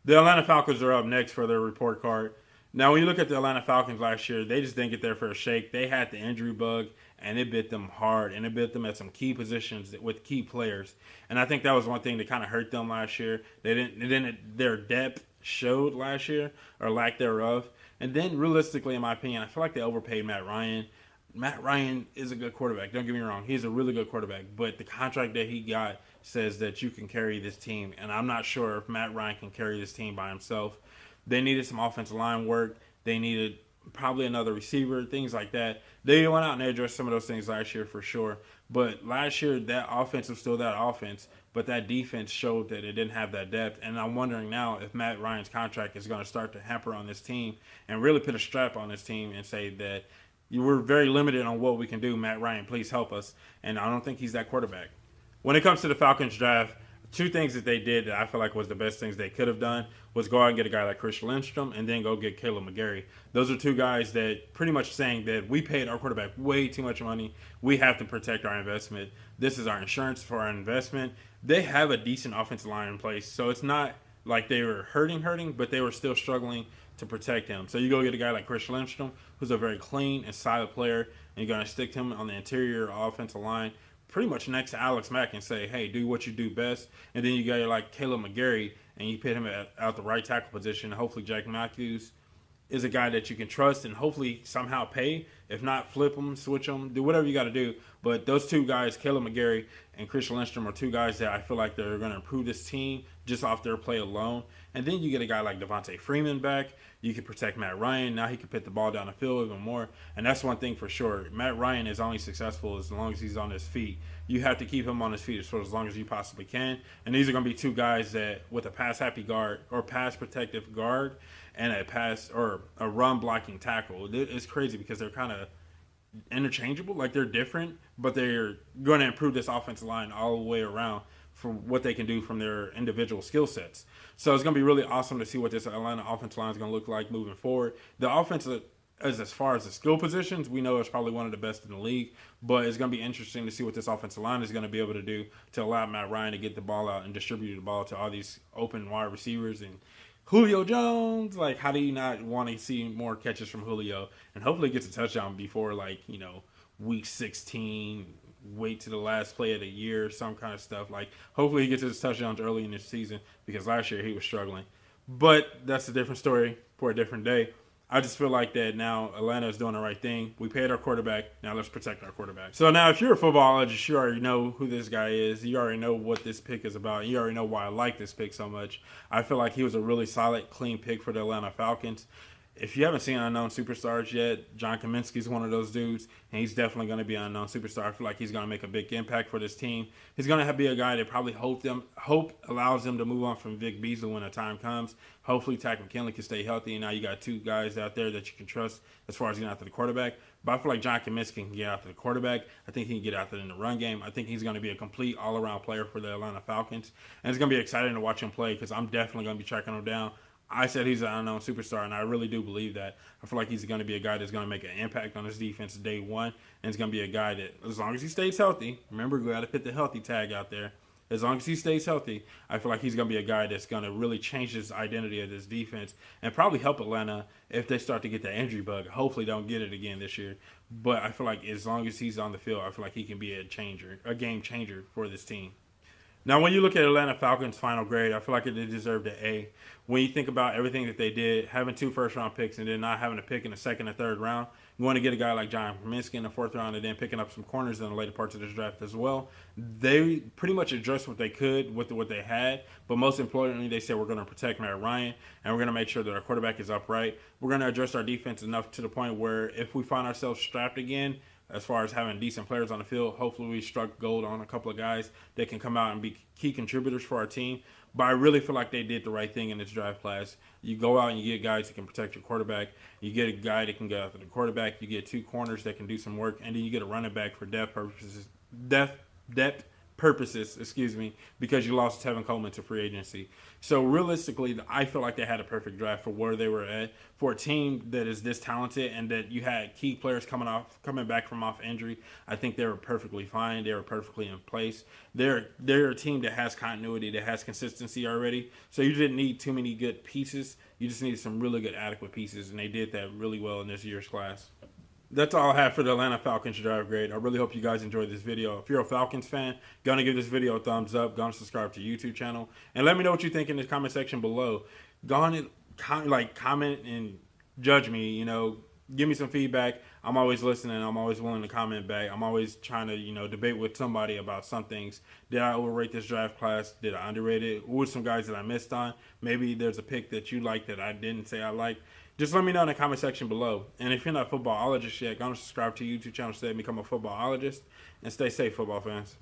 The Atlanta Falcons are up next for their report card. Now, when you look at the Atlanta Falcons last year, they just didn't get there for a shake. They had the injury bug, and it bit them hard, and it bit them at some key positions with key players. And I think that was one thing that kind of hurt them last year. They didn't. Their depth showed last year, or lack thereof. And then, realistically, in my opinion, I feel like they overpaid Matt Ryan. Matt Ryan is a good quarterback. Don't get me wrong. He's a really good quarterback. But the contract that he got says that you can carry this team. And I'm not sure if Matt Ryan can carry this team by himself. They needed some offensive line work. They needed probably another receiver, things like that. They went out and they addressed some of those things last year for sure. But last year, that offense was still that offense. But that defense showed that it didn't have that depth. And I'm wondering now if Matt Ryan's contract is going to start to hamper on this team and really put a strap on this team and say that you were very limited on what we can do. Matt Ryan, please help us. And I don't think he's that quarterback. When it comes to the Falcons draft, two things that they did that I feel like was the best things they could have done was go out and get a guy like Chris Lindstrom and then go get Caleb McGarry. Those are two guys that pretty much saying that we paid our quarterback way too much money. We have to protect our investment. This is our insurance for our investment. They have a decent offensive line in place, so it's not like they were hurting, but they were still struggling to protect him. So you go get a guy like Chris Lindstrom, who's a very clean and solid player, and you're going to stick him on the interior offensive line, pretty much next to Alex Mack, and say, hey, do what you do best. And then you got like Caleb McGarry, and you put him at the right tackle position. Hopefully Jack Matthews is a guy that you can trust and hopefully somehow pay. If not, flip them, switch them, do whatever you got to do. But those two guys, Caleb McGarry and Chris Lindstrom, are two guys that I feel like they're going to improve this team just off their play alone. And then you get a guy like Devontae Freeman back. You can protect Matt Ryan. Now he can put the ball down the field even more. And that's one thing for sure. Matt Ryan is only successful as long as he's on his feet. You have to keep him on his feet for as long as you possibly can. And these are going to be two guys that, with a pass happy guard or pass protective guard and a pass or a run blocking tackle, it's crazy because they're kind of interchangeable. Like they're different, but they're going to improve this offensive line all the way around from what they can do from their individual skill sets. So it's going to be really awesome to see what this Atlanta offensive line is going to look like moving forward. The offense, as far as the skill positions, we know it's probably one of the best in the league, but it's going to be interesting to see what this offensive line is going to be able to do to allow Matt Ryan to get the ball out and distribute the ball to all these open wide receivers and Julio Jones. Like, how do you not want to see more catches from Julio? And hopefully he gets a touchdown before, like, week 16, wait to the last play of the year, some kind of stuff. Like, hopefully he gets his touchdowns early in this season because last year he was struggling. But that's a different story for a different day. I just feel like that now Atlanta is doing the right thing. We paid our quarterback. Now let's protect our quarterback. So now if you're a footballologist, you already know who this guy is. You already know what this pick is about. You already know why I like this pick so much. I feel like he was a really solid, clean pick for the Atlanta Falcons. If you haven't seen Unknown Superstars yet, John Kaminsky is one of those dudes, and he's definitely going to be an Unknown Superstar. I feel like he's going to make a big impact for this team. He's going to be a guy that probably hope allows them to move on from Vic Beasley when the time comes. Hopefully, Takk McKinley can stay healthy, and now you got two guys out there that you can trust as far as getting after the quarterback. But I feel like John Kaminsky can get after the quarterback. I think he can get after in the run game. I think he's going to be a complete all-around player for the Atlanta Falcons, and it's going to be exciting to watch him play because I'm definitely going to be tracking him down. I said he's an unknown superstar, and I really do believe that. I feel like he's going to be a guy that's going to make an impact on his defense day one, and it's going to be a guy that, as long as he stays healthy, remember, we got to put the healthy tag out there. As long as he stays healthy, I feel like he's going to be a guy that's going to really change his identity of this defense and probably help Atlanta if they start to get that injury bug. Hopefully, don't get it again this year. But I feel like as long as he's on the field, I feel like he can be a game changer for this team. Now, when you look at Atlanta Falcons' final grade, I feel like they deserved an A. When you think about everything that they did, having 2 first-round picks and then not having a pick in the second or third round, you want to get a guy like John Kaminsky in the 4th round and then picking up some corners in the later parts of this draft as well. They pretty much addressed what they could with what they had, but most importantly, they said we're going to protect Matt Ryan and we're going to make sure that our quarterback is upright. We're going to address our defense enough to the point where if we find ourselves strapped again, as far as having decent players on the field, hopefully we struck gold on a couple of guys that can come out and be key contributors for our team. But I really feel like they did the right thing in this draft class. You go out and you get guys that can protect your quarterback. You get a guy that can go after the quarterback. You get 2 corners that can do some work. And then you get a running back for depth purposes, because you lost Tevin Coleman to free agency. So realistically, I feel like they had a perfect draft for where they were at. For a team that is this talented and that you had key players coming back from off injury, I think they were perfectly fine. They were perfectly in place. They're a team that has continuity, that has consistency already. So you didn't need too many good pieces. You just needed some really good, adequate pieces, and they did that really well in this year's class. That's all I have for the Atlanta Falcons draft grade. I really hope you guys enjoyed this video. If you're a Falcons fan, gonna give this video a thumbs up. Gonna subscribe to the YouTube channel, and let me know what you think in the comment section below. Gonna comment and judge me. Give me some feedback. I'm always listening. I'm always willing to comment back. I'm always trying to debate with somebody about some things. Did I overrate this draft class? Did I underrate it? Who were some guys that I missed on? Maybe there's a pick that you like that I didn't say I liked. Just let me know in the comment section below. And if you're not a footballologist yet, go and subscribe to the YouTube channel today and become a footballologist. And stay safe, football fans.